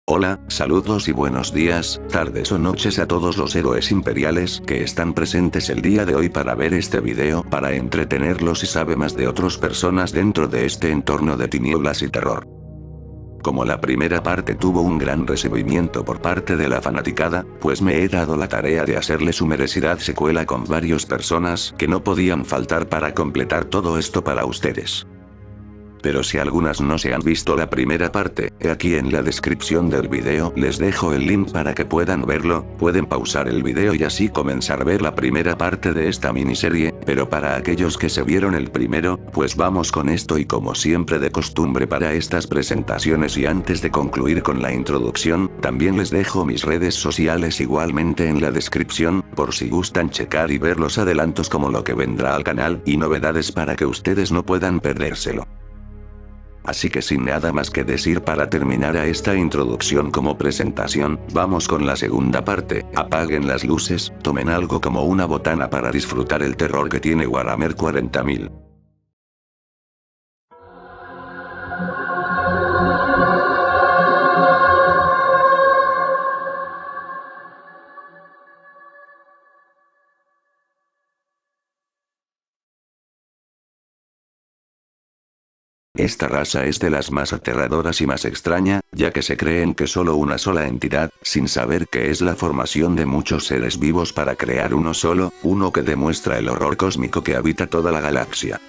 Hola, saludos y buenos días, tardes o noches a todos los héroes imperiales que están presentes el día de hoy para ver este video para entretenerlos y saber más de otras personas dentro de este entorno de tinieblas y terror. Como la primera parte tuvo un gran recibimiento por parte de la fanaticada, pues me he dado la tarea de hacerle su merecida secuela con varias personas que no podían faltar para completar todo esto para ustedes. Pero si algunas no se han visto la primera parte, aquí en la descripción del video les dejo el link para que puedan verlo, pueden pausar el video y así comenzar a ver la primera parte de esta miniserie, pero para aquellos que se vieron el primero, pues vamos con esto y como siempre de costumbre para estas presentaciones y antes de concluir con la introducción, también les dejo mis redes sociales igualmente en la descripción, por si gustan checar y ver los adelantos como lo que vendrá al canal y novedades para que ustedes no puedan perdérselo. Así que sin nada más que decir para terminar a esta introducción como presentación, vamos con la segunda parte, apaguen las luces, tomen algo como una botana para disfrutar el terror que tiene Warhammer 40.000. Esta raza es de las más aterradoras y más extraña, ya que se creen que solo una sola entidad, sin saber que es la formación de muchos seres vivos para crear uno solo, uno que demuestra el horror cósmico que habita toda la galaxia.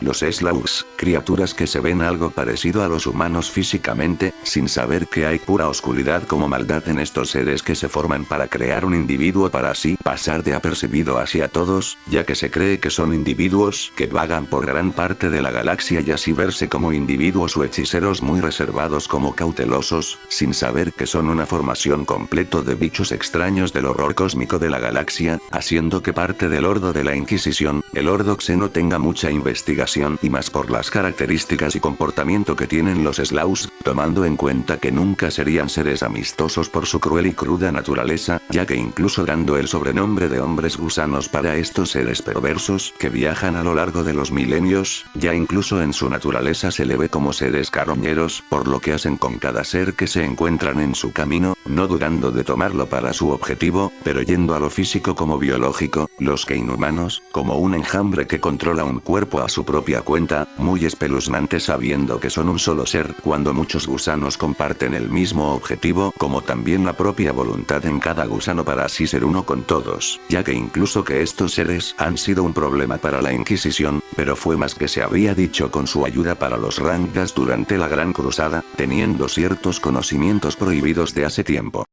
Los Slaughs, criaturas que se ven algo parecido a los humanos físicamente, sin saber que hay pura oscuridad como maldad en estos seres que se forman para crear un individuo para así pasar de apercibido hacia todos, ya que se cree que son individuos que vagan por gran parte de la galaxia y así verse como individuos o hechiceros muy reservados como cautelosos, sin saber que son una formación completo de bichos extraños del horror cósmico de la galaxia, haciendo que parte del Ordo de la Inquisición, el Ordo Xeno tenga mucha investigación y más por las características y comportamiento que tienen los Slaughs, tomando en cuenta que nunca serían seres amistosos por su cruel y cruda naturaleza, ya que incluso dando el sobrenombre de hombres gusanos para estos seres perversos que viajan a lo largo de los milenios, ya incluso en su naturaleza se le ve como seres carroñeros, por lo que hacen con cada ser que se encuentran en su camino, no dudando de tomarlo para su objetivo, pero yendo a lo físico como biológico, los que inhumanos, como un enjambre que controla un cuerpo a su propia cuenta, muy espeluznante sabiendo que son un solo ser, cuando muchos gusanos comparten el mismo objetivo, como también la propia voluntad en cada gusano para así ser uno con todos, ya que incluso que estos seres han sido un problema para la Inquisición, pero fue más que se había dicho con su ayuda para los Rangdas durante la Gran Cruzada, teniendo ciertos conocimientos prohibidos de hace tiempo.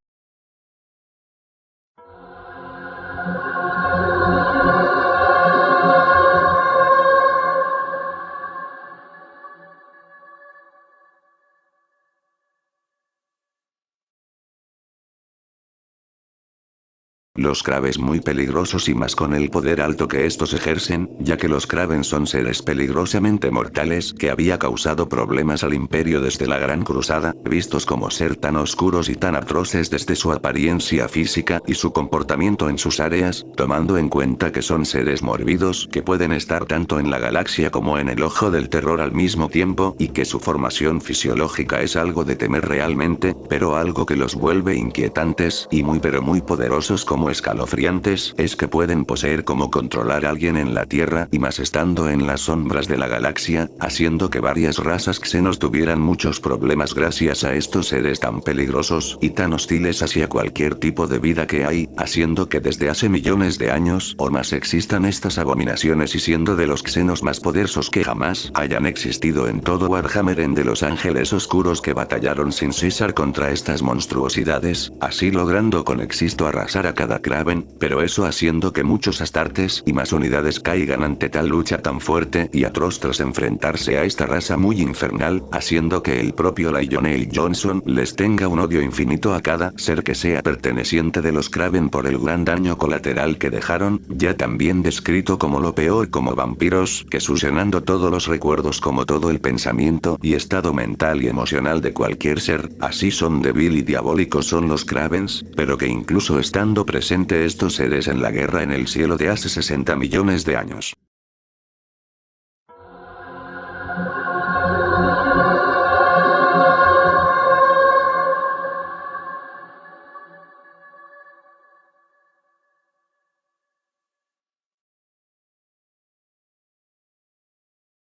Los Kraven muy peligrosos y más con el poder alto que estos ejercen, ya que los Kraven son seres peligrosamente mortales que había causado problemas al imperio desde la Gran Cruzada, vistos como ser tan oscuros y tan atroces desde su apariencia física y su comportamiento en sus áreas, tomando en cuenta que son seres mórbidos que pueden estar tanto en la galaxia como en el ojo del terror al mismo tiempo y que su formación fisiológica es algo de temer realmente, pero algo que los vuelve inquietantes y muy pero muy poderosos como escalofriantes es que pueden poseer como controlar a alguien en la Tierra y más estando en las sombras de la galaxia, haciendo que varias razas xenos tuvieran muchos problemas gracias a estos seres tan peligrosos y tan hostiles hacia cualquier tipo de vida que hay, haciendo que desde hace millones de años o más existan estas abominaciones y siendo de los xenos más poderosos que jamás hayan existido en todo Warhammer en de los ángeles oscuros que batallaron sin cesar contra estas monstruosidades, así logrando con éxito arrasar a cada Kraven, pero eso haciendo que muchos astartes y más unidades caigan ante tal lucha tan fuerte y atroz tras enfrentarse a esta raza muy infernal, haciendo que el propio Lionel Johnson les tenga un odio infinito a cada ser que sea perteneciente de los Kraven por el gran daño colateral que dejaron, ya también descrito como lo peor como vampiros, que succionando todos los recuerdos como todo el pensamiento y estado mental y emocional de cualquier ser, así son débil y diabólicos son los Kravens, pero que incluso estando presentes estos seres en la guerra en el cielo de hace 60 millones de años.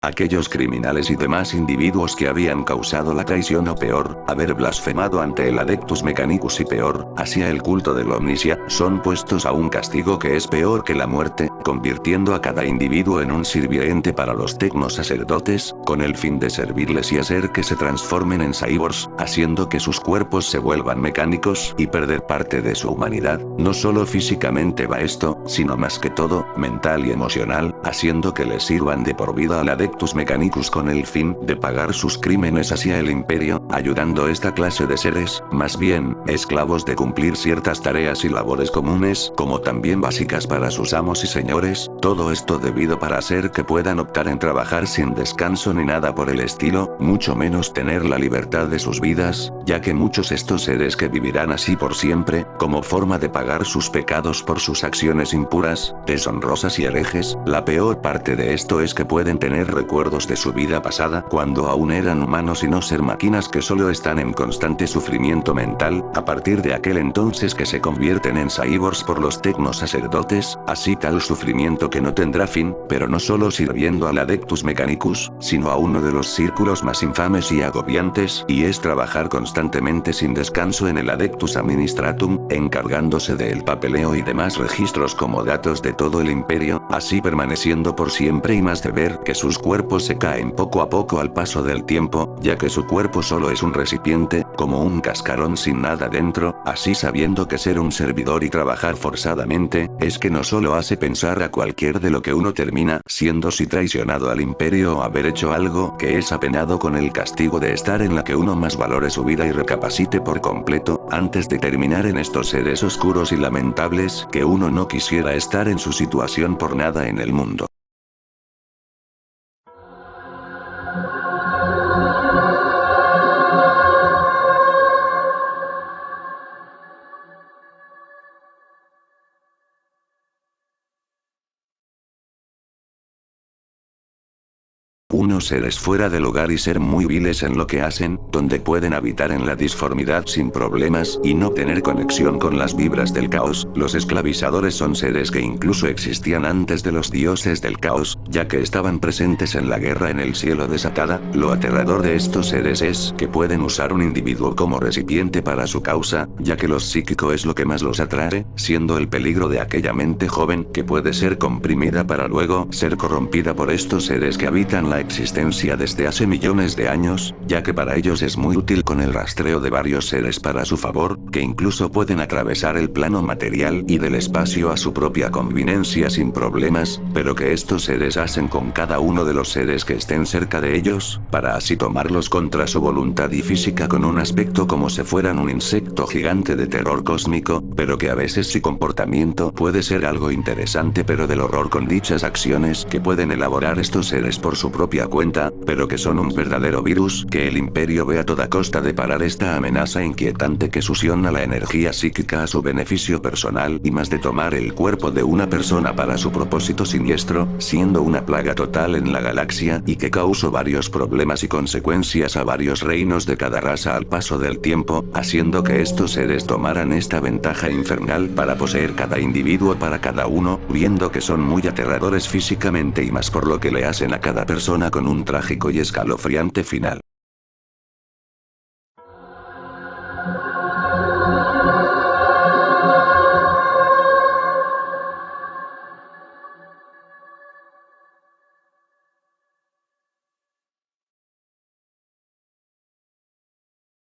aquellos criminales y demás individuos que habían causado la traición o peor, haber blasfemado ante el Adeptus Mechanicus y peor, hacia el culto del Omnisia, son puestos a un castigo que es peor que la muerte, convirtiendo a cada individuo en un sirviente para los tecnosacerdotes, con el fin de servirles y hacer que se transformen en cyborgs, haciendo que sus cuerpos se vuelvan mecánicos y perder parte de su humanidad. No solo físicamente va esto, sino más que todo, mental y emocional, haciendo que les sirvan de por vida al Adeptus Mechanicus con el fin de pagar sus crímenes hacia el imperio, ayudando a esta clase de seres, más bien, esclavos de cumplir ciertas tareas y labores comunes, como también básicas para sus amos y señores, todo esto debido para hacer que puedan optar en trabajar sin descanso ni nada por el estilo, mucho menos tener la libertad de sus vidas, ya que muchos estos seres que vivirán así por siempre, como forma de pagar sus pecados por sus acciones impuras, deshonrosas y herejes, la peor parte de esto es que pueden tener recuerdos de su vida pasada cuando aún eran humanos y no ser máquinas que solo están en constante sufrimiento mental, a partir de aquel entonces que se convierten en cyborgs por los tecnosacerdotes, así tal sufrimiento que no tendrá fin, pero no solo sirviendo al Adeptus Mechanicus, sino a uno de los círculos más infames y agobiantes, y es trabajar constantemente sin descanso en el Adeptus Administratum, encargándose del papeleo y demás registros como datos de todo el imperio, así permaneciendo por siempre y más de ver que sus cuerpos se caen poco a poco al paso del tiempo, ya que su cuerpo solo es un recipiente, como un cascarón sin nada dentro, así sabiendo que ser un servidor y trabajar forzadamente, es que no solo hace pensar a cualquier de lo que uno termina siendo si traicionado al imperio o haber hecho algo que es apenado con el castigo de estar en la que uno más valore su vida y recapacite por completo, antes de terminar en estos seres oscuros y lamentables que uno no quisiera estar en su situación por nada en el mundo. Unos seres fuera de lugar y ser muy viles en lo que hacen, donde pueden habitar en la disformidad sin problemas y no tener conexión con las vibras del caos. Los esclavizadores son seres que incluso existían antes de los dioses del caos, ya que estaban presentes en la guerra en el cielo desatada. Lo aterrador de estos seres es que pueden usar un individuo como recipiente para su causa, ya que lo psíquico es lo que más los atrae, siendo el peligro de aquella mente joven que puede ser comprimida para luego ser corrompida por estos seres que habitan la existencia desde hace millones de años, ya que para ellos es muy útil con el rastreo de varios seres para su favor, que incluso pueden atravesar el plano material y del espacio a su propia conveniencia sin problemas, pero que estos seres hacen con cada uno de los seres que estén cerca de ellos, para así tomarlos contra su voluntad y física con un aspecto como si fueran un insecto gigante de terror cósmico, pero que a veces su comportamiento puede ser algo interesante pero del horror con dichas acciones que pueden elaborar estos seres por su propia cuenta, pero que son un verdadero virus que el imperio ve a toda costa de parar esta amenaza inquietante que succiona la energía psíquica a su beneficio personal y más de tomar el cuerpo de una persona para su propósito siniestro, siendo una plaga total en la galaxia y que causó varios problemas y consecuencias a varios reinos de cada raza al paso del tiempo, haciendo que estos seres tomaran esta ventaja infernal para poseer cada individuo para cada uno, viendo que son muy aterradores físicamente y más por lo que le hacen a cada persona con un trágico y escalofriante final.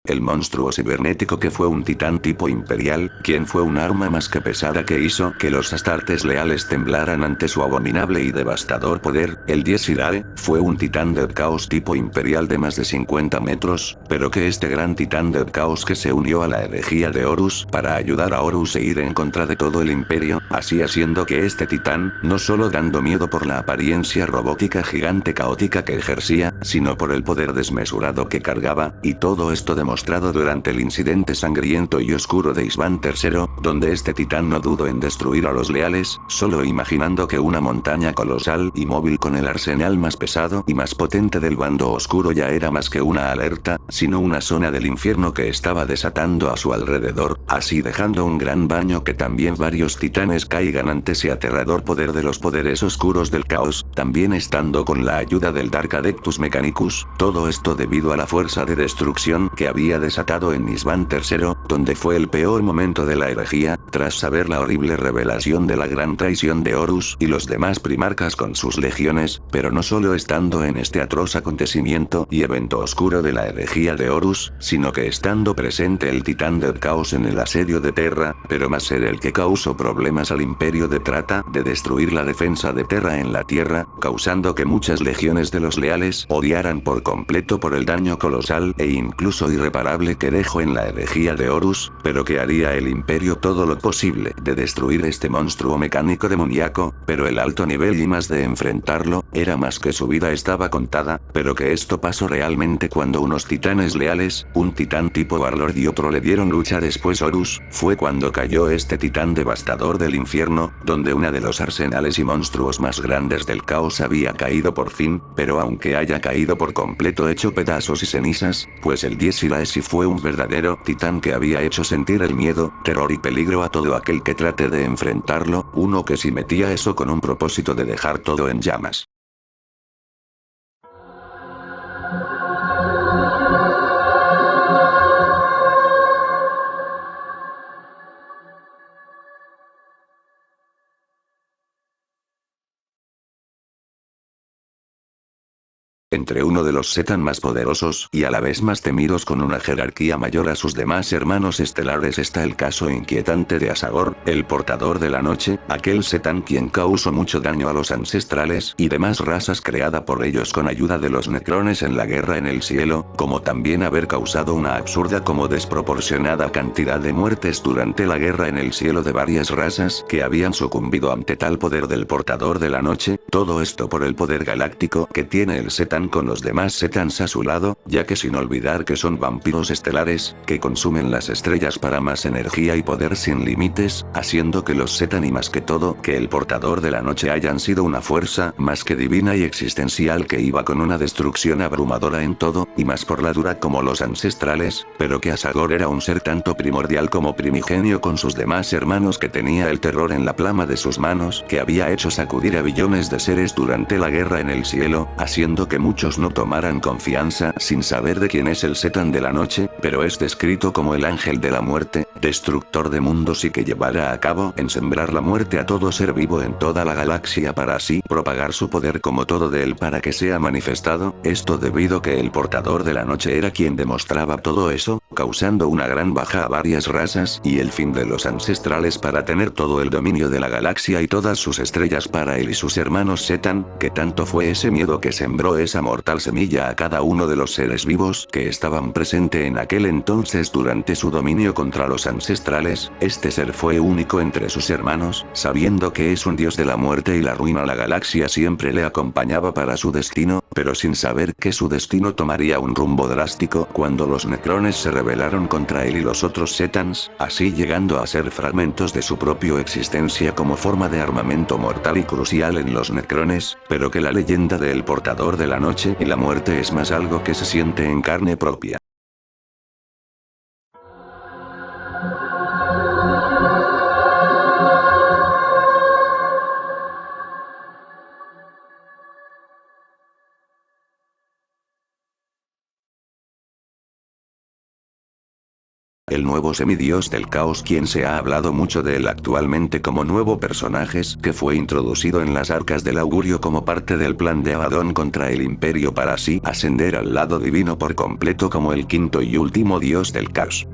El monstruo cibernético que fue un titán tipo imperial, quien fue un arma más que pesada que hizo que los astartes leales temblaran ante su abominable y devastador poder. El Dies Irae fue un titán del caos tipo imperial de más de 50 metros, pero que este gran titán del caos que se unió a la herejía de Horus para ayudar a Horus e ir en contra de todo el imperio, así haciendo que este titán, no solo dando miedo por la apariencia robótica gigante caótica que ejercía, sino por el poder desmesurado que cargaba, y todo esto demostró mostrado durante el incidente sangriento y oscuro de Isvan III, donde este titán no dudó en destruir a los leales, solo imaginando que una montaña colosal y móvil con el arsenal más pesado y más potente del bando oscuro ya era más que una alerta, sino una zona del infierno que estaba desatando a su alrededor, así dejando un gran baño que también varios titanes caigan ante ese aterrador poder de los poderes oscuros del caos, también estando con la ayuda del Dark Adeptus Mechanicus, todo esto debido a la fuerza de destrucción que había desatado en Isvan III, donde fue el peor momento de la herejía, tras saber la horrible revelación de la gran traición de Horus y los demás primarcas con sus legiones, pero no solo estando en este atroz acontecimiento y evento oscuro de la herejía de Horus, sino que estando presente el titán del caos en el asedio de Terra, pero más ser el que causó problemas al imperio de trata de destruir la defensa de Terra en la tierra, causando que muchas legiones de los leales odiaran por completo por el daño colosal e incluso irreparable que dejó en la herejía de Horus, pero que haría el imperio todo lo posible de destruir este monstruo mecánico demoníaco, pero el alto nivel y más de enfrentarlo, era más que su vida estaba contada, pero que esto pasó realmente cuando unos titanes leales, un titán tipo Warlord y otro le dieron lucha después Horus, fue cuando cayó este titán devastador del infierno, donde una de los arsenales y monstruos más grandes del caos había caído por fin, pero aunque haya caído por completo hecho pedazos y cenizas, pues el Dies Iraesi fue un verdadero titán que había hecho sentir el miedo, terror y peligro a todo aquel que trate de enfrentarlo, uno que si metía eso con un propósito de dejar todo en llamas. Entre uno de los Zetan más poderosos y a la vez más temidos con una jerarquía mayor a sus demás hermanos estelares está el caso inquietante de Asagor, el portador de la noche, aquel Zetan quien causó mucho daño a los ancestrales y demás razas creada por ellos con ayuda de los necrones en la guerra en el cielo, como también haber causado una absurda como desproporcionada cantidad de muertes durante la guerra en el cielo de varias razas que habían sucumbido ante tal poder del portador de la noche, todo esto por el poder galáctico que tiene el Zetan con los demás Zetans a su lado, ya que sin olvidar que son vampiros estelares, que consumen las estrellas para más energía y poder sin límites, haciendo que los Zetan y más que todo, que el portador de la noche hayan sido una fuerza más que divina y existencial que iba con una destrucción abrumadora en todo, y más por la dura como los ancestrales, pero que Asagor era un ser tanto primordial como primigenio con sus demás hermanos que tenía el terror en la plama de sus manos que había hecho sacudir a billones de seres durante la guerra en el cielo, haciendo que muchos no tomaran confianza sin saber de quién es el Zetan de la noche, pero es descrito como el ángel de la muerte, destructor de mundos y que llevará a cabo en sembrar la muerte a todo ser vivo en toda la galaxia para así propagar su poder como todo de él para que sea manifestado, esto debido que el portador de la noche era quien demostraba todo eso, causando una gran baja a varias razas y el fin de los ancestrales para tener todo el dominio de la galaxia y todas sus estrellas para él y sus hermanos Zetan, que tanto fue ese miedo que sembró esa mortal semilla a cada uno de los seres vivos que estaban presente en aquel entonces durante su dominio contra los ancestrales, este ser fue único entre sus hermanos, sabiendo que es un dios de la muerte y la ruina la galaxia siempre le acompañaba para su destino, pero sin saber que su destino tomaría un rumbo drástico cuando los necrones se rebelaron contra él y los otros Zetans, así llegando a ser fragmentos de su propia existencia como forma de armamento mortal y crucial en los necrones, pero que la leyenda del portador de la noche y la muerte es más algo que se siente en carne propia. El nuevo semidios del caos quien se ha hablado mucho de él actualmente como nuevo personajes que fue introducido en las arcas del augurio como parte del plan de Abaddon contra el imperio para así ascender al lado divino por completo como el quinto y último dios del caos.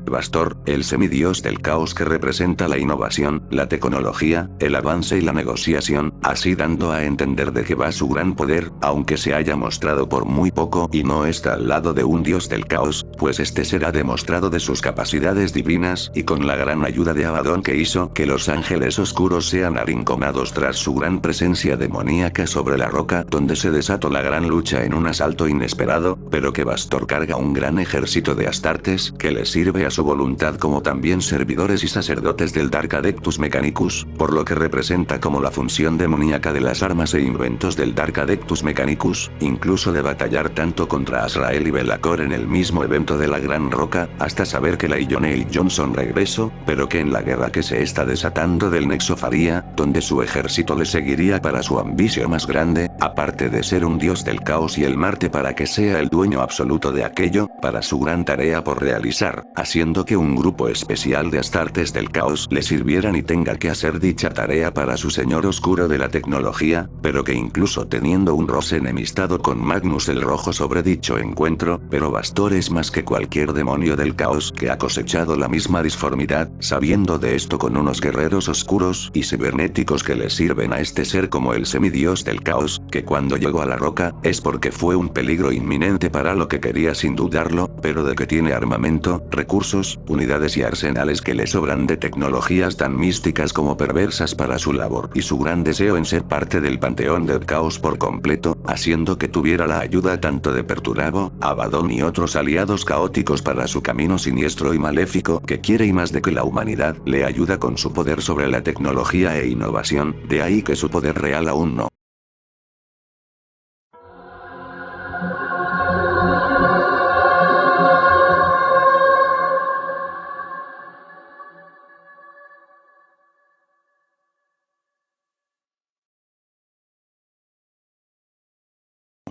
Bastor, el semidios del caos que representa la innovación, la tecnología, el avance y la negociación, así dando a entender de que va su gran poder, aunque se haya mostrado por muy poco y no está al lado de un dios del caos, pues este será demostrado de sus capacidades divinas y con la gran ayuda de Abaddon que hizo que los ángeles oscuros sean arrinconados tras su gran presencia demoníaca sobre la roca donde se desató la gran lucha en un asalto inesperado, pero que Bastor carga un gran ejército de astartes que le sirve a su voluntad como también servidores y sacerdotes del Dark Adeptus Mechanicus, por lo que representa como la función demoníaca de las armas e inventos del Dark Adeptus Mechanicus, incluso de batallar tanto contra Azrael y Belacor en el mismo evento de la Gran Roca, hasta saber que la Johnny Johnson regresó, pero que en la guerra que se está desatando del Nexo Faría, donde su ejército le seguiría para su ambición más grande, aparte de ser un dios del caos y el Marte para que sea el dueño absoluto de aquello, para su gran tarea por realizar, haciendo que un grupo especial de astartes del caos le sirvieran y tenga que hacer dicha tarea para su señor oscuro de la tecnología, pero que incluso teniendo un roce enemistado con Magnus el Rojo sobre dicho encuentro, pero Bastor es más que cualquier demonio del caos que ha cosechado la misma disformidad, sabiendo de esto con unos guerreros oscuros y cibernéticos que le sirven a este ser como el semidios del caos, que cuando llegó a la roca, es porque fue un peligro inminente para lo que quería sin dudarlo, pero de que tiene armamento, recursos, unidades y arsenales que le sobran de tecnologías tan místicas como perversas para su labor y su gran deseo en ser parte del panteón del caos por completo, haciendo que tuviera la ayuda tanto de Perturabo, Abaddon y otros aliados caóticos para su camino siniestro y maléfico que quiere y más de que la humanidad le ayuda con su poder sobre la tecnología e innovación, de ahí que su poder real aún no.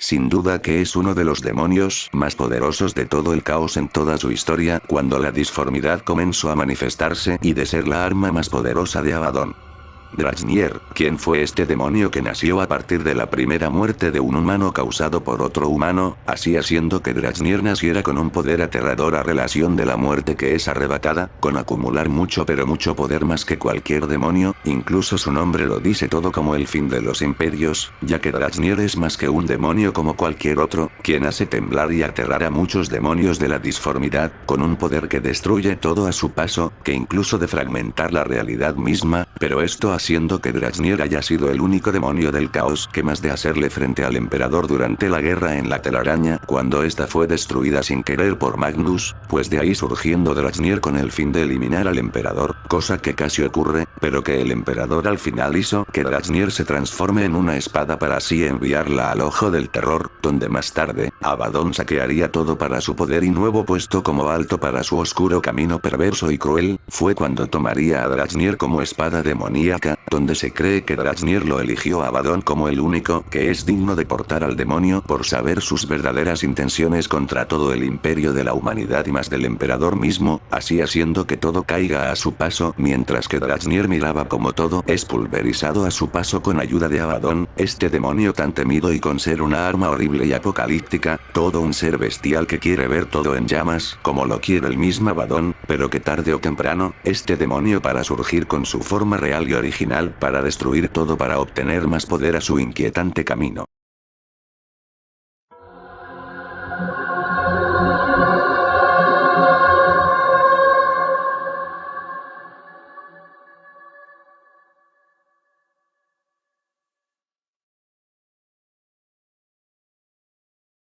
Sin duda que es uno de los demonios más poderosos de todo el caos en toda su historia cuando la disformidad comenzó a manifestarse y de ser la arma más poderosa de Abaddon. Drasnir, ¿quién fue este demonio que nació a partir de la primera muerte de un humano causado por otro humano, así haciendo que Drasnir naciera con un poder aterrador a relación de la muerte que es arrebatada, con acumular mucho pero mucho poder más que cualquier demonio, incluso su nombre lo dice todo como el fin de los imperios, ya que Drasnir es más que un demonio como cualquier otro, quien hace temblar y aterrar a muchos demonios de la disformidad, con un poder que destruye todo a su paso, que incluso de fragmentar la realidad misma, pero esto haciendo que Drasnir haya sido el único demonio del caos que más de hacerle frente al emperador durante la guerra en la telaraña, cuando esta fue destruida sin querer por Magnus, pues de ahí surgiendo Drasnir con el fin de eliminar al emperador, cosa que casi ocurre, pero que el emperador al final hizo que Drasnir se transforme en una espada para así enviarla al ojo del terror, donde más tarde, Abaddon saquearía todo para su poder y nuevo puesto como alto para su oscuro camino perverso y cruel, fue cuando tomaría a Drasnir como espada demoníaca, donde se cree que Drasnir lo eligió a Abaddon como el único que es digno de portar al demonio por saber sus verdaderas intenciones contra todo el imperio de la humanidad y más del emperador mismo, así haciendo que todo caiga a su paso mientras que Drasnir miraba como todo es pulverizado a su paso con ayuda de Abaddon, este demonio tan temido y con ser una arma horrible y apocalíptica, todo un ser bestial que quiere ver todo en llamas como lo quiere el mismo Abaddon, pero que tarde o temprano, este demonio para surgir con su forma real y original para destruir todo para obtener más poder a su inquietante camino.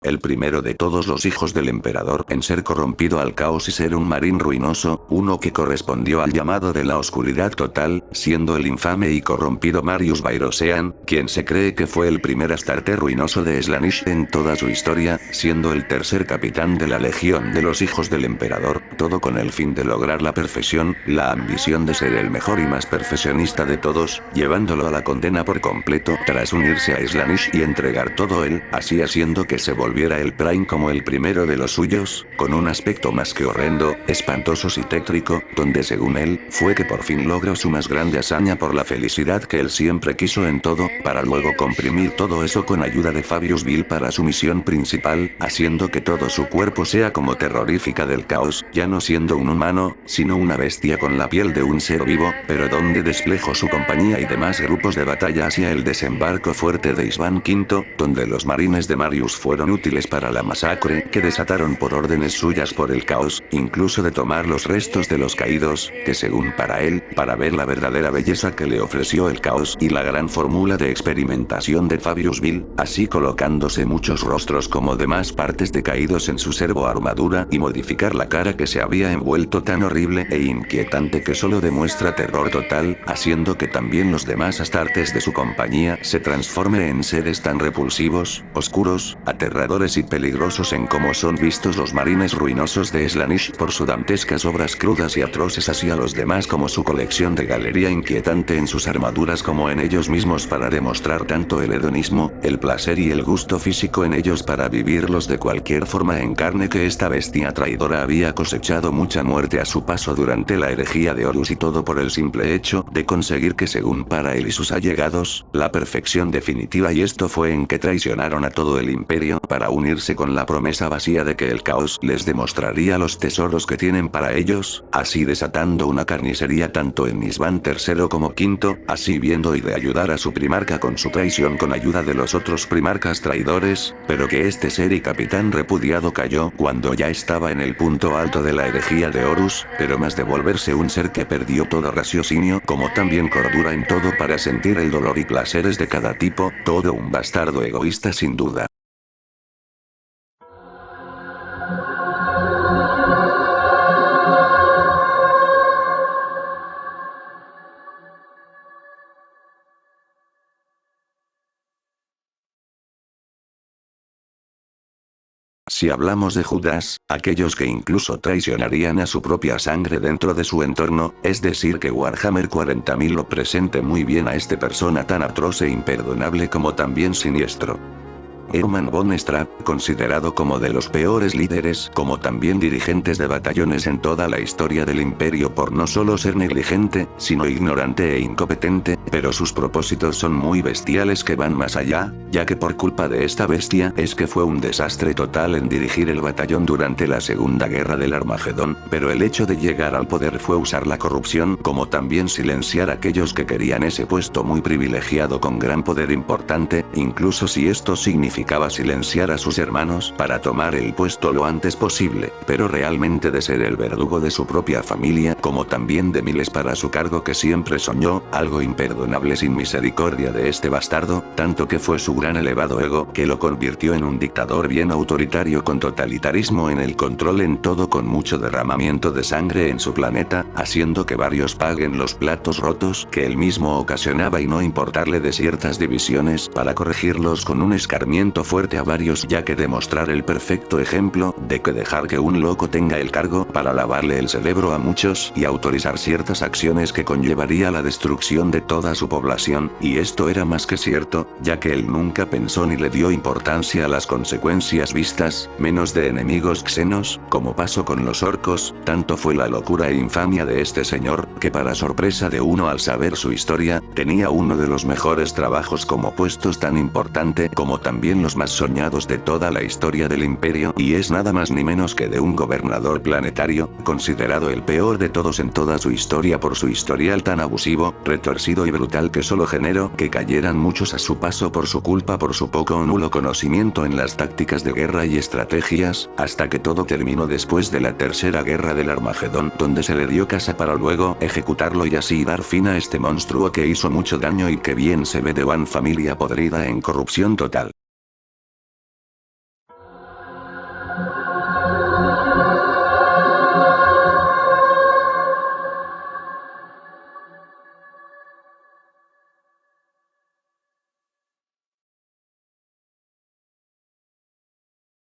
El primero de todos los hijos del emperador en ser corrompido al caos y ser un marín ruinoso, uno que correspondió al llamado de la oscuridad total, siendo el infame y corrompido Marius Bairosean, quien se cree que fue el primer astarte ruinoso de Slaanesh en toda su historia, siendo el tercer capitán de la legión de los hijos del emperador, todo con el fin de lograr la perfección, la ambición de ser el mejor y más perfeccionista de todos, llevándolo a la condena por completo tras unirse a Slaanesh y entregar todo él, así haciendo que se volviera apareciera el Prime como el primero de los suyos, con un aspecto más que horrendo, espantoso y tétrico, donde según él, fue que por fin logró su más grande hazaña por la felicidad que él siempre quiso en todo, para luego comprimir todo eso con ayuda de Fabius Bill para su misión principal, haciendo que todo su cuerpo sea como terrorífica del caos, ya no siendo un humano, sino una bestia con la piel de un ser vivo, pero donde desplegó su compañía y demás grupos de batalla hacia el desembarco fuerte de Isvan V, donde los marines de Marius fueron útiles para la masacre que desataron por órdenes suyas por el caos, incluso de tomar los restos de los caídos, que según para él, para ver la verdadera belleza que le ofreció el caos y la gran fórmula de experimentación de Fabius Bill, así colocándose muchos rostros como demás partes de caídos en su servo armadura y modificar la cara que se había envuelto tan horrible e inquietante que solo demuestra terror total, haciendo que también los demás astartes de su compañía se transformen en seres tan repulsivos, oscuros, aterradores y peligrosos en como son vistos los marines ruinosos de Slaanesh por sus dantescas obras crudas y atroces hacia los demás como su colección de galería inquietante en sus armaduras como en ellos mismos para demostrar tanto el hedonismo, el placer y el gusto físico en ellos para vivirlos de cualquier forma en carne que esta bestia traidora había cosechado mucha muerte a su paso durante la herejía de Horus y todo por el simple hecho de conseguir que según para él y sus allegados, la perfección definitiva y esto fue en que traicionaron a todo el imperio para unirse con la promesa vacía de que el caos les demostraría los tesoros que tienen para ellos, así desatando una carnicería tanto en Isvan III como V, así viendo y de ayudar a su primarca con su traición con ayuda de los otros primarcas traidores, pero que este ser y capitán repudiado cayó cuando ya estaba en el punto alto de la herejía de Horus, pero más de volverse un ser que perdió todo raciocinio como también cordura en todo para sentir el dolor y placeres de cada tipo, todo un bastardo egoísta sin duda. Si hablamos de Judas, aquellos que incluso traicionarían a su propia sangre dentro de su entorno, es decir que Warhammer 40.000 lo presente muy bien a este persona tan atroz e imperdonable como también siniestro. Hermann von Straub, considerado como de los peores líderes como también dirigentes de batallones en toda la historia del imperio por no solo ser negligente, sino ignorante e incompetente, pero sus propósitos son muy bestiales que van más allá, ya que por culpa de esta bestia es que fue un desastre total en dirigir el batallón durante la Segunda Guerra del Armagedón, pero el hecho de llegar al poder fue usar la corrupción como también silenciar a aquellos que querían ese puesto muy privilegiado con gran poder importante, incluso si esto significaba silenciar a sus hermanos para tomar el puesto lo antes posible, pero realmente de ser el verdugo de su propia familia como también de miles para su cargo que siempre soñó, algo imperdonable sin misericordia de este bastardo, tanto que fue su gran elevado ego que lo convirtió en un dictador bien autoritario con totalitarismo en el control en todo con mucho derramamiento de sangre en su planeta, haciendo que varios paguen los platos rotos que él mismo ocasionaba y no importarle de ciertas divisiones para corregirlos con un escarmiento fuerte a varios ya que demostrar el perfecto ejemplo de que dejar que un loco tenga el cargo para lavarle el cerebro a muchos y autorizar ciertas acciones que conllevaría la destrucción de toda su población, y esto era más que cierto, ya que él nunca pensó ni le dio importancia a las consecuencias vistas, menos de enemigos xenos, como pasó con los orcos, tanto fue la locura e infamia de este señor, que para sorpresa de uno al saber su historia, tenía uno de los mejores trabajos como puestos tan importante como también los más soñados de toda la historia del imperio y es nada más ni menos que de un gobernador planetario, considerado el peor de todos en toda su historia por su historial tan abusivo, retorcido y brutal que solo generó que cayeran muchos a su paso por su culpa por su poco o nulo conocimiento en las tácticas de guerra y estrategias, hasta que todo terminó después de la tercera guerra del Armagedón donde se le dio casa para luego ejecutarlo y así dar fin a este monstruo que hizo mucho daño y que bien se ve de una familia podrida en corrupción total.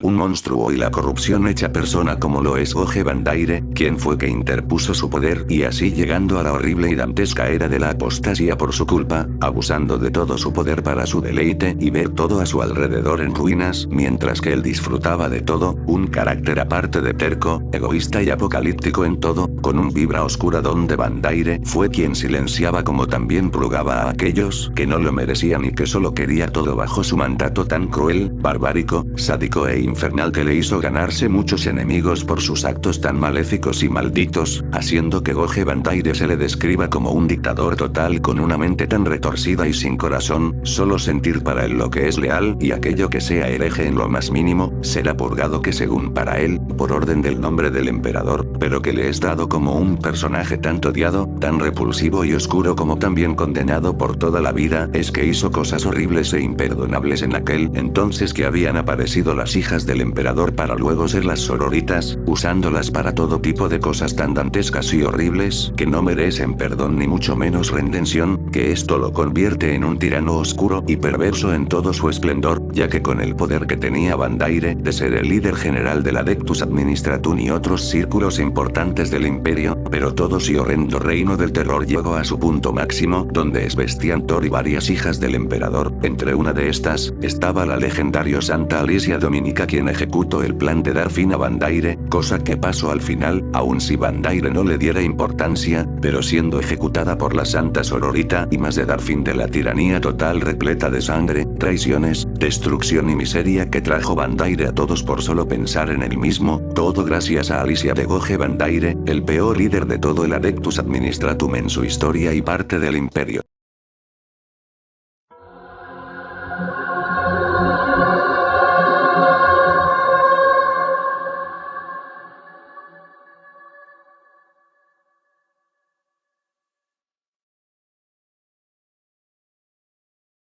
Un monstruo y la corrupción hecha persona como lo es Goge Bandaire, quien fue que interpuso su poder y así llegando a la horrible y dantesca era de la apostasía por su culpa, abusando de todo su poder para su deleite y ver todo a su alrededor en ruinas, mientras que él disfrutaba de todo, un carácter aparte de terco, egoísta y apocalíptico en todo, con un vibra oscura donde Bandaire fue quien silenciaba como también purgaba a aquellos que no lo merecían y que solo quería todo bajo su mandato tan cruel, barbárico, sádico e infernal que le hizo ganarse muchos enemigos por sus actos tan maléficos y malditos, haciendo que Goge Bandaire se le describa como un dictador total con una mente tan retorcida y sin corazón, solo sentir para él lo que es leal y aquello que sea hereje en lo más mínimo, será purgado que según para él, por orden del nombre del emperador, pero que le es dado como un personaje tan odiado, tan repulsivo y oscuro como también condenado por toda la vida, es que hizo cosas horribles e imperdonables en aquel entonces que habían aparecido las hijas del emperador para luego ser las sororitas, usándolas para todo tipo de cosas tan dantescas y horribles que no merecen perdón ni mucho menos redención, que esto lo convierte en un tirano oscuro y perverso en todo su esplendor, ya que con el poder que tenía Bandaire de ser el líder general del Adeptus Administratum y otros círculos importantes del imperio, pero todos y horrendo reino del terror llegó a su punto máximo, donde esvestían Thor y varias hijas del emperador, entre una de estas, estaba la legendaria Santa Alicia Dominica quien ejecutó el plan de dar fin a Bandaire, cosa que pasó al final, aun si Bandaire no le diera importancia, pero siendo ejecutada por la Santa Sororita y más de dar fin de la tiranía total repleta de sangre, traiciones, destrucción y miseria que trajo Bandaire a todos por solo pensar en él mismo, todo gracias a Alicia de Goge Bandaire, el peor líder de todo el Adeptus Administratum en su historia y parte del imperio.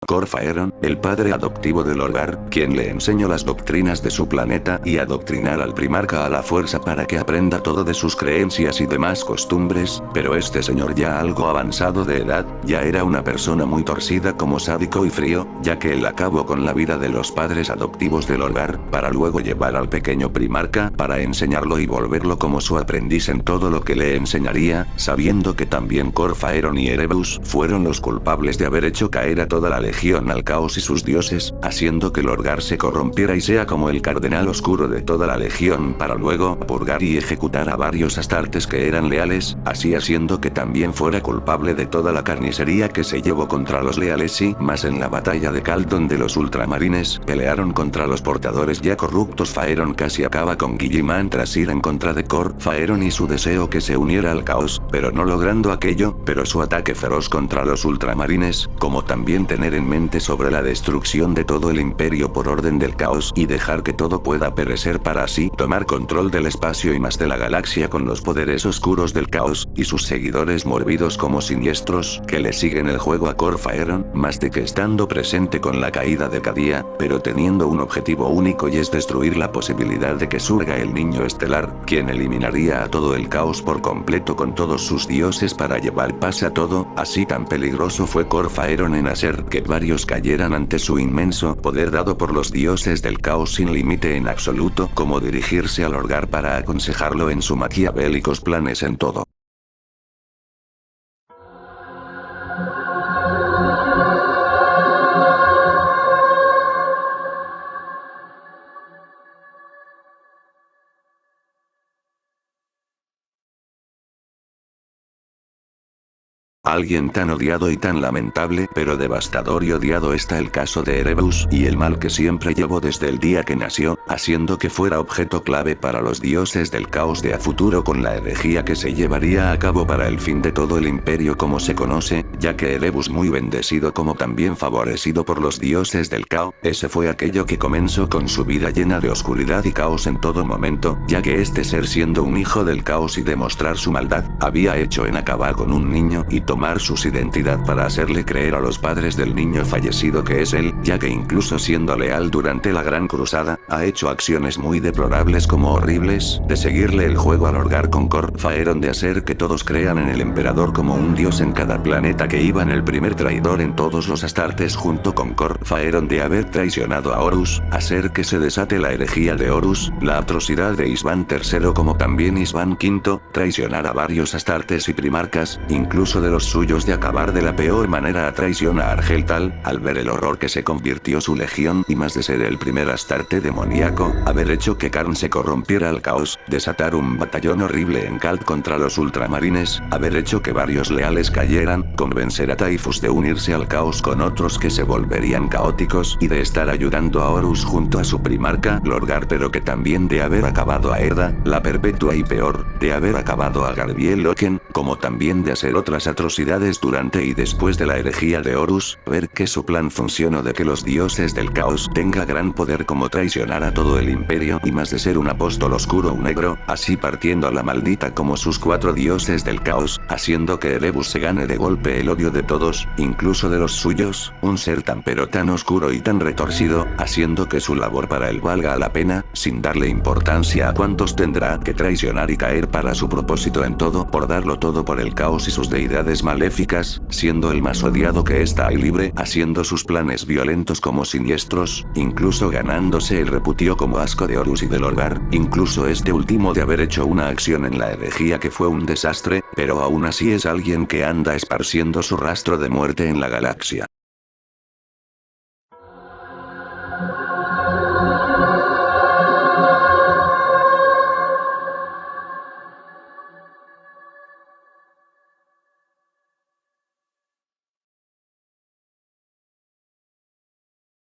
Corfaeron, el padre adoptivo del Lorgar, quien le enseñó las doctrinas de su planeta y adoctrinar al primarca a la fuerza para que aprenda todo de sus creencias y demás costumbres, pero este señor ya algo avanzado de edad, ya era una persona muy torcida como sádico y frío, ya que él acabó con la vida de los padres adoptivos del Lorgar, para luego llevar al pequeño primarca para enseñarlo y volverlo como su aprendiz en todo lo que le enseñaría, sabiendo que también Corfaeron y Erebus fueron los culpables de haber hecho caer a toda la legión al caos y sus dioses, haciendo que Lorgar se corrompiera y sea como el cardenal oscuro de toda la legión para luego purgar y ejecutar a varios astartes que eran leales, así haciendo que también fuera culpable de toda la carnicería que se llevó contra los leales y más en la batalla de Khal donde los ultramarines pelearon contra los portadores ya corruptos. Faeron casi acaba con Guilliman tras ir en contra de Corfaeron y su deseo que se uniera al caos, pero no logrando aquello, pero su ataque feroz contra los ultramarines, como también tener en mente sobre la destrucción de todo el imperio por orden del caos y dejar que todo pueda perecer para así tomar control del espacio y más de la galaxia con los poderes oscuros del caos, y sus seguidores mórbidos como siniestros, que le siguen el juego a Corfaeron, más de que estando presente con la caída de Cadia, pero teniendo un objetivo único y es destruir la posibilidad de que surga el niño estelar, quien eliminaría a todo el caos por completo con todos sus dioses para llevar paz a todo, así tan peligroso fue Corfaeron en hacer que varios cayeran ante su inmenso poder dado por los dioses del caos sin límite en absoluto, como dirigirse al Lorgar para aconsejarlo en sus maquiavélicos planes en todo. Alguien tan odiado y tan lamentable pero devastador y odiado está el caso de Erebus y el mal que siempre llevó desde el día que nació, haciendo que fuera objeto clave para los dioses del caos de a futuro con la herejía que se llevaría a cabo para el fin de todo el imperio como se conoce, ya que Erebus muy bendecido como también favorecido por los dioses del caos, ese fue aquello que comenzó con su vida llena de oscuridad y caos en todo momento, ya que este ser siendo un hijo del caos y demostrar su maldad, había hecho en acabar con un niño y tomar sus identidad para hacerle creer a los padres del niño fallecido que es él, ya que incluso siendo leal durante la Gran Cruzada, ha hecho acciones muy deplorables como horribles, de seguirle el juego al Orgar con Cor Faeron, de hacer que todos crean en el emperador como un dios en cada planeta que iban, el primer traidor en todos los Astartes junto con Cor Faeron, de haber traicionado a Horus, hacer que se desate la herejía de Horus, la atrocidad de Isván III como también Isván V, traicionar a varios Astartes y primarcas, incluso de los suyos, de acabar de la peor manera a traición a Argeltal, al ver el horror que se convirtió su legión y más de ser el primer Astarte demoníaco, haber hecho que Karn se corrompiera al caos, desatar un batallón horrible en Khalt contra los ultramarines, haber hecho que varios leales cayeran, convencer a Typhus de unirse al caos con otros que se volverían caóticos y de estar ayudando a Horus junto a su primarca Lorgar, pero que también de haber acabado a Erda, la perpetua y peor, de haber acabado a Garbiel Oken, como también de hacer otras atrocidades durante y después de la herejía de Horus, ver que su plan funcionó, de que los dioses del caos tenga gran poder como traicionar a todo el imperio y más de ser un apóstol oscuro, un negro, así partiendo a la maldita como sus 4 dioses del caos, haciendo que Erebus se gane de golpe el odio de todos, incluso de los suyos, un ser tan pero tan oscuro y tan retorcido, haciendo que su labor para él valga la pena, sin darle importancia a cuántos tendrá que traicionar y caer para su propósito en todo, por darlo todo por el caos y sus deidades maléficas, siendo el más odiado que está ahí libre, haciendo sus planes violentos como siniestros, incluso ganándose el reputio como asco de Horus y del Lorgar, incluso este último de haber hecho una acción en la herejía que fue un desastre, pero aún así es alguien que anda esparciendo su rastro de muerte en la galaxia.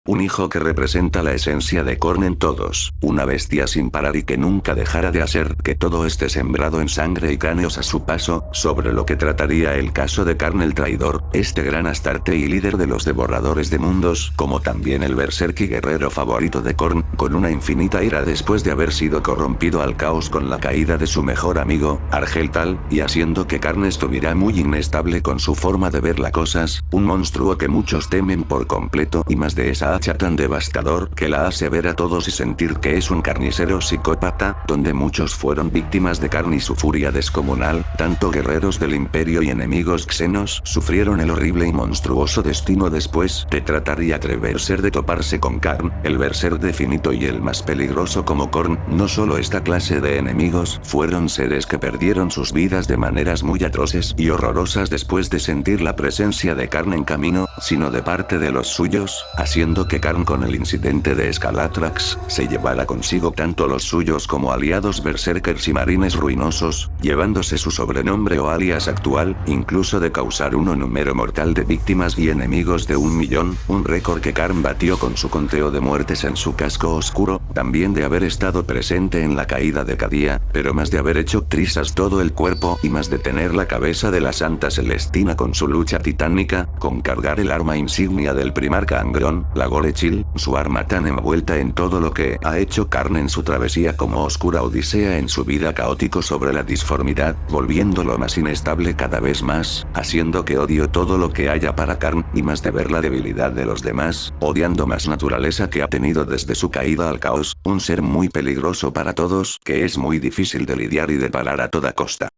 Un hijo que representa la esencia de Khorne en todos, una bestia sin parar y que nunca dejará de hacer que todo esté sembrado en sangre y cráneos a su paso, sobre lo que trataría el caso de Karn el traidor, este gran Astarte y líder de los devoradores de mundos, como también el berserk y guerrero favorito de Khorne, con una infinita ira después de haber sido corrompido al caos con la caída de su mejor amigo, Argeltal, y haciendo que Karn estuviera muy inestable con su forma de ver las cosas, un monstruo que muchos temen por completo y más de esa hacha tan devastador que la hace ver a todos y sentir que es un carnicero psicópata, donde muchos fueron víctimas de Karn y su furia descomunal, tanto guerreros del imperio y enemigos xenos sufrieron el horrible y monstruoso destino después de tratar y atreverse de toparse con Karn, el berserk definito y el más peligroso como Khorne. No solo esta clase de enemigos fueron seres que perdieron sus vidas de maneras muy atroces y horrorosas después de sentir la presencia de Karn en camino, sino de parte de los suyos, haciendo que Karn con el incidente de Scalatrax se llevara consigo tanto los suyos como aliados berserkers y marines ruinosos, llevándose su sobrenombre o alias actual, incluso de causar un número mortal de víctimas y enemigos de 1.000.000, un récord que Karn batió con su conteo de muertes en su casco oscuro, también de haber estado presente en la caída de Cadia, pero más de haber hecho trizas todo el cuerpo y más de tener la cabeza de la Santa Celestina con su lucha titánica, con cargar el arma insignia del primarca Angron, la Gorechil, su arma tan envuelta en todo lo que ha hecho Karn en su travesía como oscura odisea en su vida caótico sobre la disformidad, volviéndolo más inestable cada vez más, haciendo que odio todo lo que haya para Karn, y más de ver la debilidad de los demás, odiando más naturaleza que ha tenido desde su caída al caos, un ser muy peligroso para todos, que es muy difícil de lidiar y de parar a toda costa.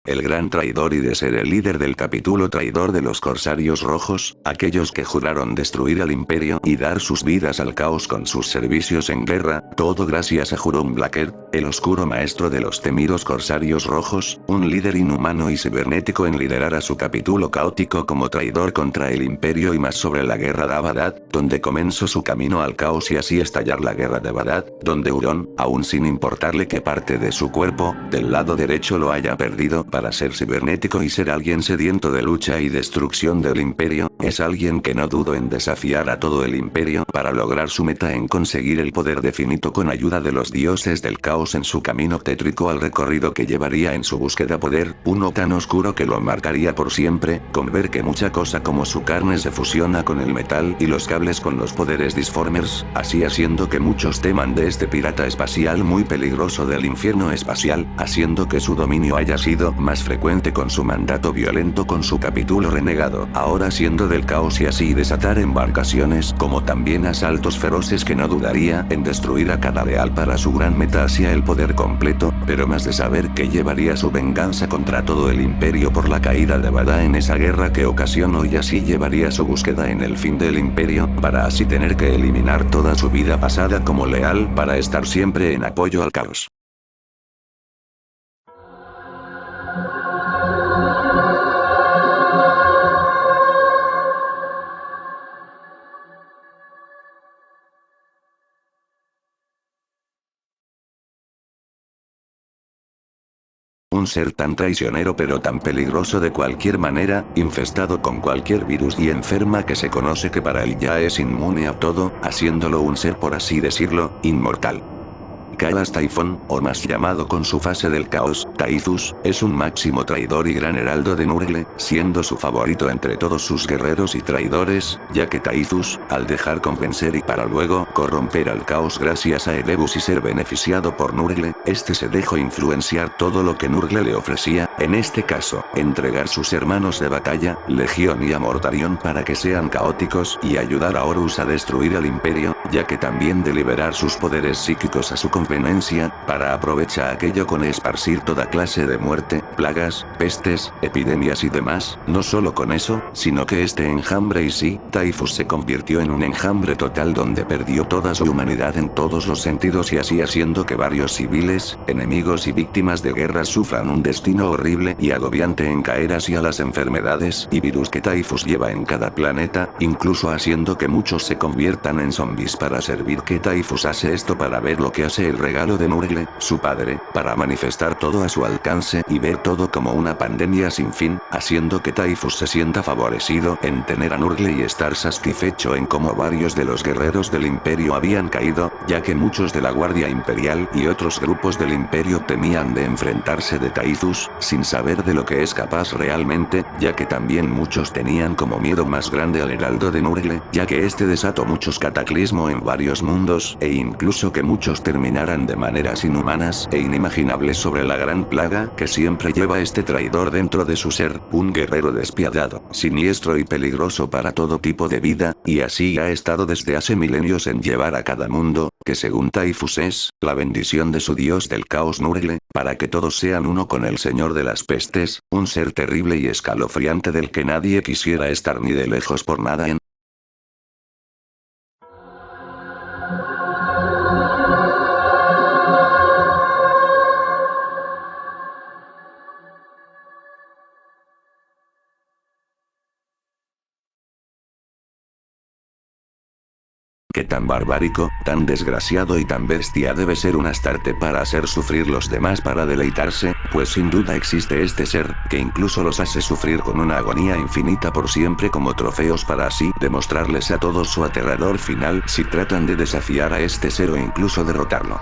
El gran traidor y de ser el líder del capítulo traidor de los corsarios rojos, aquellos que juraron destruir al imperio y dar sus vidas al caos con sus servicios en guerra, todo gracias a Huron Blacker, el oscuro maestro de los temidos corsarios rojos, un líder inhumano y cibernético en liderar a su capítulo caótico como traidor contra el imperio y más sobre la guerra de Abadad, donde comenzó su camino al caos y así estallar la guerra de Abadad, donde Huron, aún sin importarle que parte de su cuerpo, del lado derecho lo haya perdido, para ser cibernético y ser alguien sediento de lucha y destrucción del imperio, es alguien que no dudó en desafiar a todo el imperio para lograr su meta en conseguir el poder definito con ayuda de los dioses del caos en su camino tétrico al recorrido que llevaría en su búsqueda poder, uno tan oscuro que lo marcaría por siempre, con ver que mucha cosa como su carne se fusiona con el metal y los cables con los poderes Disformers, así haciendo que muchos teman de este pirata espacial muy peligroso del infierno espacial, haciendo que su dominio haya sido más frecuente con su mandato violento con su capítulo renegado, ahora siendo del caos y así desatar embarcaciones como también asaltos feroces que no dudaría en destruir a cada leal para su gran meta hacia el poder completo, pero más de saber que llevaría su venganza contra todo el imperio por la caída de Bada en esa guerra que ocasionó y así llevaría su búsqueda en el fin del imperio, para así tener que eliminar toda su vida pasada como leal para estar siempre en apoyo al caos. Un ser tan traicionero pero tan peligroso de cualquier manera, infestado con cualquier virus y enferma que se conoce que para él ya es inmune a todo, haciéndolo un ser por así decirlo, inmortal. Calas Typhon, o más llamado con su fase del caos, Typhus, es un máximo traidor y gran heraldo de Nurgle, siendo su favorito entre todos sus guerreros y traidores, ya que Typhus, al dejar convencer y para luego corromper al caos gracias a Elebus y ser beneficiado por Nurgle, este se dejó influenciar todo lo que Nurgle le ofrecía, en este caso, entregar sus hermanos de batalla, Legión y Amortarion para que sean caóticos y ayudar a Horus a destruir el imperio, ya que también de liberar sus poderes psíquicos a su conveniencia, para aprovechar aquello con esparcir toda clase de muerte, plagas, pestes, epidemias y demás, no solo con eso, sino que este enjambre y sí, Typhus se convirtió en un enjambre total donde perdió toda su humanidad en todos los sentidos y así haciendo que varios civiles, enemigos y víctimas de guerra sufran un destino horrible y agobiante en caer hacia las enfermedades y virus que Typhus lleva en cada planeta, incluso haciendo que muchos se conviertan en zombies para servir que Typhus hace esto para ver lo que hace el regalo de Nurgle, su padre, para manifestar todo a su alcance y ver todo como una pandemia sin fin, haciendo que Typhus se sienta favorecido en tener a Nurgle y estar satisfecho en cómo varios de los guerreros del imperio habían caído, ya que muchos de la Guardia Imperial y otros grupos del imperio temían de enfrentarse de Typhus, sin saber de lo que es capaz realmente, ya que también muchos tenían como miedo más grande al heraldo de Nurgle, ya que este desató muchos cataclismos en varios mundos, e incluso que muchos terminaran de maneras inhumanas e inimaginables sobre la gran plaga que siempre lleva este traidor dentro de su ser, un guerrero despiadado, siniestro y peligroso para todo tipo de vida, y así ha estado desde hace milenios en llevar a cada mundo, que según Typhus es, la bendición de su dios del caos Nurgle, para que todos sean uno con el señor de las pestes, un ser terrible y escalofriante del que nadie quisiera estar ni de lejos por nada en que tan barbárico, tan desgraciado y tan bestia debe ser un Astarte para hacer sufrir los demás para deleitarse, pues sin duda existe este ser, que incluso los hace sufrir con una agonía infinita por siempre como trofeos para así demostrarles a todos su aterrador final si tratan de desafiar a este ser o incluso derrotarlo.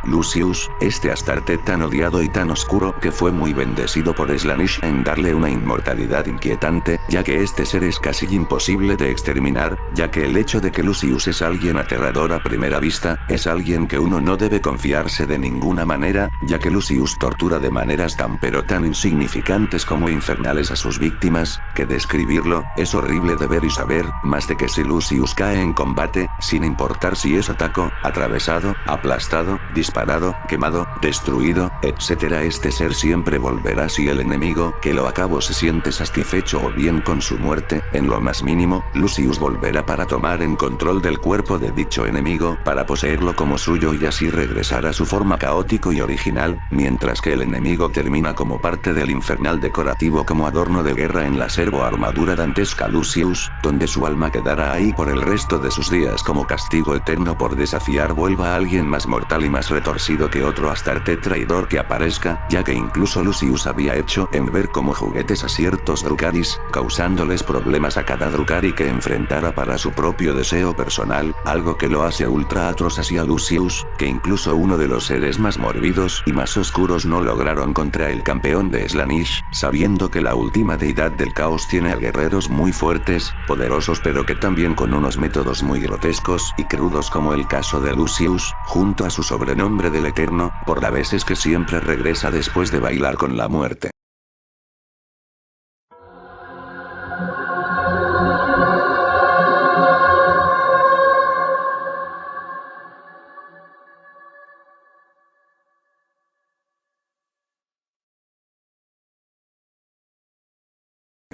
Lucius, este Astarte tan odiado y tan oscuro que fue muy bendecido por Slaanesh en darle una inmortalidad inquietante, ya que este ser es casi imposible de exterminar, ya que el hecho de que Lucius es alguien aterrador a primera vista, es alguien que uno no debe confiarse de ninguna manera, ya que Lucius tortura de maneras tan pero tan insignificantes como infernales a sus víctimas, que describirlo, es horrible de ver y saber, más de que si Lucius cae en combate, sin importar si es atacado, atravesado, aplastado, disparado, quemado, destruido, etc. Este ser siempre volverá si el enemigo que lo acabó se siente satisfecho o bien con su muerte, en lo más mínimo, Lucius volverá para tomar en control del cuerpo de dicho enemigo para poseerlo como suyo y así regresar a su forma caótico y original, mientras que el enemigo termina como parte del infernal decorativo como adorno de guerra en la servo-armadura dantesca Lucius, donde su alma quedará ahí por el resto de sus días como castigo eterno por desafiar vuelva a alguien más mortal y más retardado retorcido que otro Astarte traidor que aparezca, ya que incluso Lucius había hecho en ver como juguetes a ciertos Drukaris, causándoles problemas a cada Drukari que enfrentara para su propio deseo personal, algo que lo hace ultra atroz hacia Lucius, que incluso uno de los seres más mórbidos y más oscuros no lograron contra el campeón de Slaanesh, sabiendo que la última deidad del caos tiene a guerreros muy fuertes, poderosos pero que también con unos métodos muy grotescos y crudos como el caso de Lucius, junto a su sobrenombre del Eterno, por las veces que siempre regresa después de bailar con la muerte.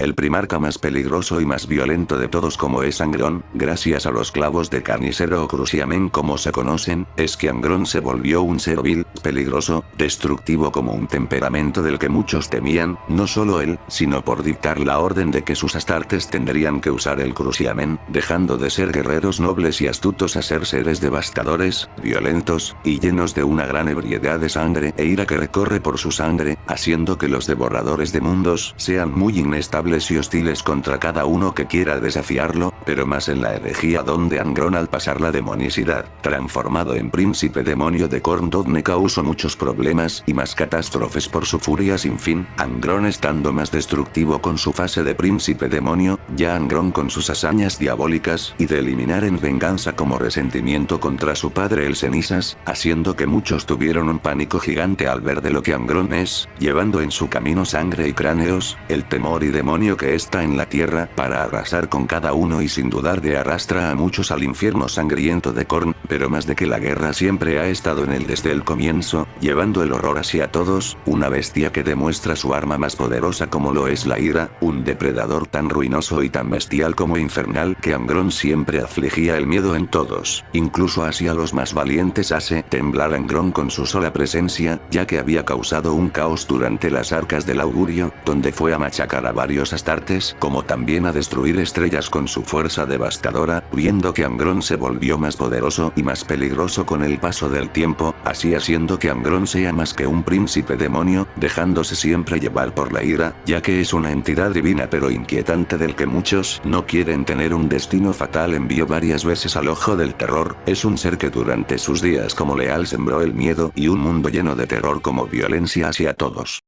El primarca más peligroso y más violento de todos como es Angron, gracias a los clavos de carnicero o Cruciamen como se conocen, es que Angron se volvió un ser vil, peligroso, destructivo como un temperamento del que muchos temían, no solo él, sino por dictar la orden de que sus Astartes tendrían que usar el Cruciamen, dejando de ser guerreros nobles y astutos a ser seres devastadores, violentos, y llenos de una gran ebriedad de sangre e ira que recorre por su sangre, haciendo que los devoradores de mundos sean muy inestables y hostiles contra cada uno que quiera desafiarlo, pero más en la herejía donde Angron al pasar la demonicidad, transformado en príncipe demonio de Khorne causó muchos problemas y más catástrofes por su furia sin fin, Angron estando más destructivo con su fase de príncipe demonio, ya Angron con sus hazañas diabólicas y de eliminar en venganza como resentimiento contra su padre el Cenizas, haciendo que muchos tuvieron un pánico gigante al ver de lo que Angron es, llevando en su camino sangre y cráneos, el temor y demonio que está en la tierra para arrasar con cada uno y sin dudar de arrastra a muchos al infierno sangriento de Khorne, pero más de que la guerra siempre ha estado en él desde el comienzo, llevando el horror hacia todos, una bestia que demuestra su arma más poderosa como lo es la ira, un depredador tan ruinoso y tan bestial como infernal que Angron siempre afligía el miedo en todos, incluso hacia los más valientes hace temblar a Angron con su sola presencia, ya que había causado un caos durante las arcas del augurio, donde fue a machacar a varios Astartes como también a destruir estrellas con su fuerza devastadora, viendo que Angron se volvió más poderoso y más peligroso con el paso del tiempo, así haciendo que Angron sea más que un príncipe demonio, dejándose siempre llevar por la ira, ya que es una entidad divina pero inquietante del que muchos no quieren tener un destino fatal envió varias veces al ojo del terror, es un ser que durante sus días como leal sembró el miedo y un mundo lleno de terror como violencia hacia todos.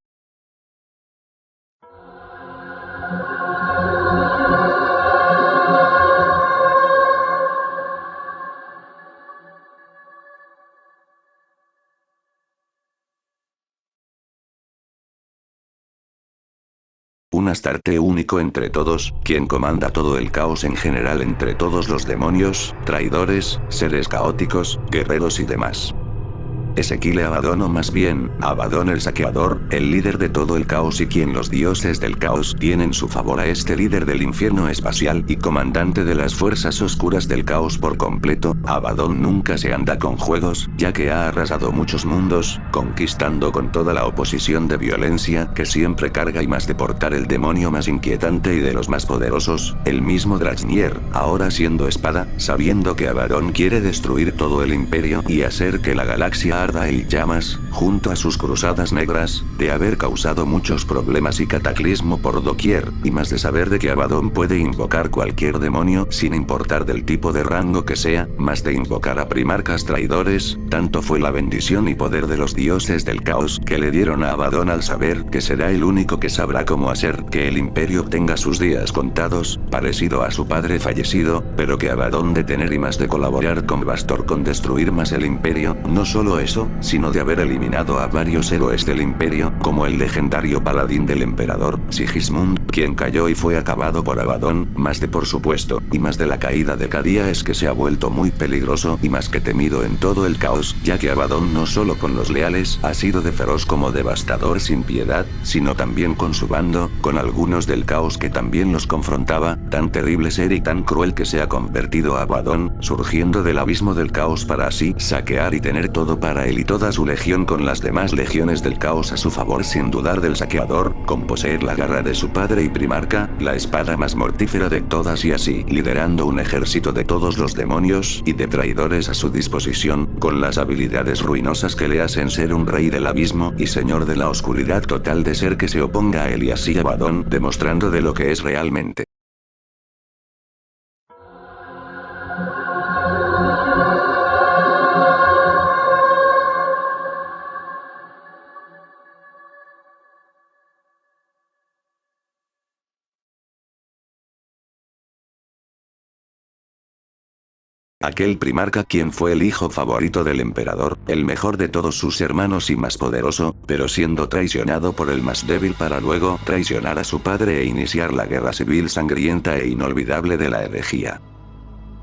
Un Astarte único entre todos, quien comanda todo el caos en general entre todos los demonios, traidores, seres caóticos, guerreros y demás. Ezequiel Abaddon o más bien, Abaddon el saqueador, el líder de todo el caos y quien los dioses del caos tienen su favor a este líder del infierno espacial y comandante de las fuerzas oscuras del caos por completo, Abaddon nunca se anda con juegos, ya que ha arrasado muchos mundos, conquistando con toda la oposición de violencia que siempre carga y más de portar el demonio más inquietante y de los más poderosos, el mismo Dracnier, ahora siendo espada, sabiendo que Abaddon quiere destruir todo el imperio y hacer que la galaxia arda en llamas, junto a sus cruzadas negras, de haber causado muchos problemas y cataclismo por doquier, y más de saber de que Abaddon puede invocar cualquier demonio sin importar del tipo de rango que sea, más de invocar a primarcas traidores, tanto fue la bendición y poder de los dioses del caos que le dieron a Abaddon al saber que será el único que sabrá cómo hacer que el imperio tenga sus días contados, parecido a su padre fallecido, pero que Abaddon de tener y más de colaborar con Bastor con destruir más el imperio, no solo eso, sino de haber eliminado a varios héroes del imperio, como el legendario paladín del emperador, Sigismund, quien cayó y fue acabado por Abaddon, más de por supuesto, y más de la caída de Cadia es que se ha vuelto muy peligroso y más que temido en todo el caos, ya que Abaddon no solo con los leales ha sido de feroz como devastador sin piedad, sino también con su bando, con algunos del caos que también los confrontaba, tan terrible ser y tan cruel que se ha convertido a Abaddon, surgiendo del abismo del caos para así saquear y tener todo para a él y toda su legión con las demás legiones del caos a su favor sin dudar del saqueador, con poseer la garra de su padre y primarca, la espada más mortífera de todas y así liderando un ejército de todos los demonios y de traidores a su disposición, con las habilidades ruinosas que le hacen ser un rey del abismo y señor de la oscuridad total de ser que se oponga a él y así a Abaddon, demostrando de lo que es realmente. Aquel primarca quien fue el hijo favorito del emperador, el mejor de todos sus hermanos y más poderoso, pero siendo traicionado por el más débil para luego traicionar a su padre e iniciar la guerra civil sangrienta e inolvidable de la herejía.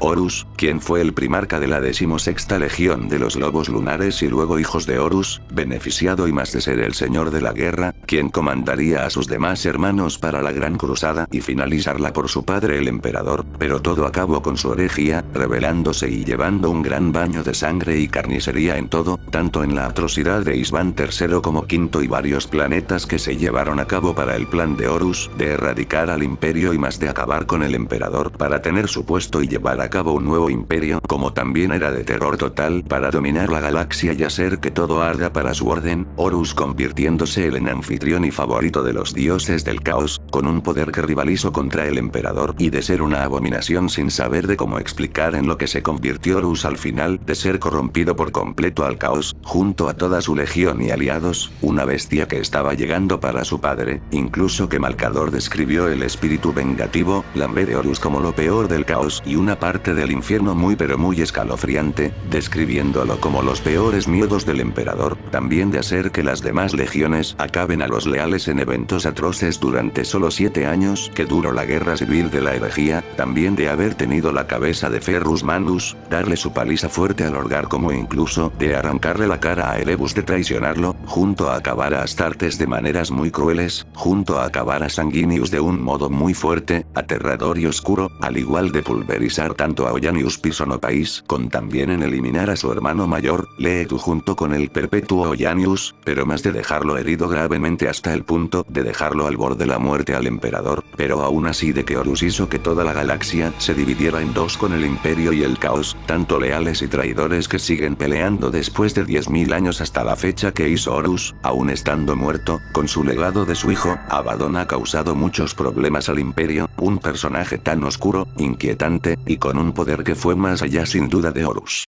Horus, quien fue el primarca de la 16ª Legión de los Lobos Lunares y luego hijos de Horus, beneficiado y más de ser el señor de la guerra, quien comandaría a sus demás hermanos para la gran cruzada y finalizarla por su padre el emperador, pero todo acabó con su herejía, rebelándose y llevando un gran baño de sangre y carnicería en todo, tanto en la atrocidad de Isban III como V y varios planetas que se llevaron a cabo para el plan de Horus, de erradicar al imperio y más de acabar con el emperador para tener su puesto y llevar a cabo un nuevo imperio, como también era de terror total para dominar la galaxia y hacer que todo arda para su orden, Horus convirtiéndose en anfitrión y favorito de los dioses del caos, con un poder que rivalizó contra el emperador y de ser una abominación sin saber de cómo explicar en lo que se convirtió Horus al final, de ser corrompido por completo al caos, junto a toda su legión y aliados, una bestia que estaba llegando para su padre, incluso que Malcador describió el espíritu vengativo, Lambe de Horus como lo peor del caos y una parte del infierno muy pero muy escalofriante, describiéndolo como los peores miedos del emperador, también de hacer que las demás legiones acaben a los leales en eventos atroces durante solo 7 años que duró la guerra civil de la herejía, también de haber tenido la cabeza de Ferrus Manus, darle su paliza fuerte al Orgar como incluso de arrancarle la cara a Erebus de traicionarlo, junto a acabar a Astartes de maneras muy crueles, junto a acabar a Sanguinius de un modo muy fuerte, aterrador y oscuro, al igual de pulverizar tanto a Ollanius Pisonopais, con también en eliminar a su hermano mayor, Leetu junto con el perpetuo Ollanius, pero más de dejarlo herido gravemente hasta el punto de dejarlo al borde de la muerte al emperador, pero aún así de que Horus hizo que toda la galaxia se dividiera en dos con el imperio y el caos, tanto leales y traidores que siguen peleando después de 10.000 años hasta la fecha que hizo Horus, aún estando muerto, con su legado de su hijo, Abaddon ha causado muchos problemas al imperio, un personaje tan oscuro, inquietante, y con un poder que fue más allá sin duda de Horus.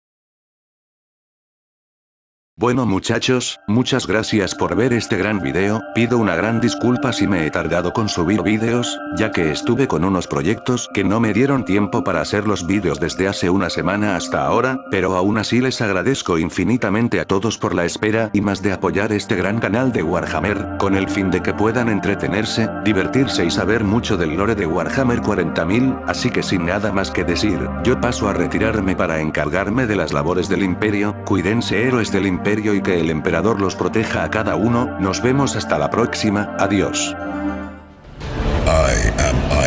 Bueno muchachos, muchas gracias por ver este gran video, pido una gran disculpa si me he tardado con subir vídeos, ya que estuve con unos proyectos que no me dieron tiempo para hacer los vídeos desde hace una semana hasta ahora, pero aún así les agradezco infinitamente a todos por la espera y más de apoyar este gran canal de Warhammer, con el fin de que puedan entretenerse, divertirse y saber mucho del lore de Warhammer 40.000, así que sin nada más que decir, yo paso a retirarme para encargarme de las labores del imperio, cuídense héroes del imperio y que el emperador los proteja a cada uno, nos vemos hasta la próxima, adiós. I am